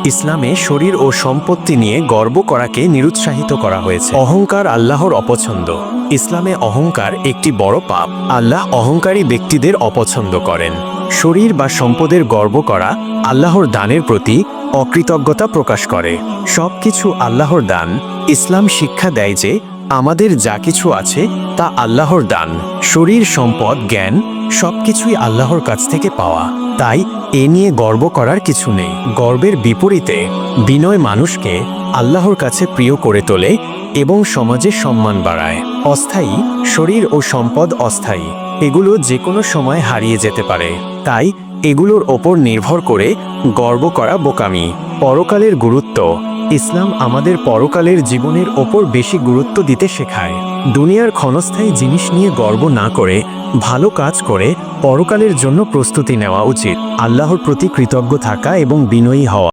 ইসলামে শরীর ও সম্পত্তি নিয়ে গর্ব করাকে নিরুৎসাহিত করা হয়েছে। অহংকার আল্লাহর অপছন্দ। ইসলামে অহংকার একটি বড় পাপ। আল্লাহ অহংকারী ব্যক্তিদের অপছন্দ করেন। শরীর বা সম্পদের গর্ব করা আল্লাহর দানের প্রতি অকৃতজ্ঞতা প্রকাশ করে। সবকিছু আল্লাহর দান। ইসলাম শিক্ষা দেয় যে আমাদের যা কিছু আছে তা আল্লাহর দান। শরীর, সম্পদ, জ্ঞান সবকিছুই আল্লাহর কাছ থেকে পাওয়া। তাই এ নিয়ে গর্ব করার কিছু নেই। গর্বের বিপরীতে বিনয় মানুষকে আল্লাহর কাছে প্রিয় করে তোলে এবং সমাজে সম্মান বাড়ায়। অস্থায়ী শরীর ও সম্পদ অস্থায়ী, এগুলো যে কোনো সময় হারিয়ে যেতে পারে। তাই এগুলোর ওপর নির্ভর করে গর্ব করা বোকামি। পরকালের গুরুত্ব। ইসলাম আমাদের পরকালের জীবনের ওপর বেশি গুরুত্ব দিতে শেখায়। দুনিয়ার ক্ষণস্থায়ী জিনিস নিয়ে গর্ব না করে ভালো কাজ করে পরকালের জন্য প্রস্তুতি নেওয়া উচিত। আল্লাহর প্রতি কৃতজ্ঞ থাকা এবং বিনয়ী হওয়া।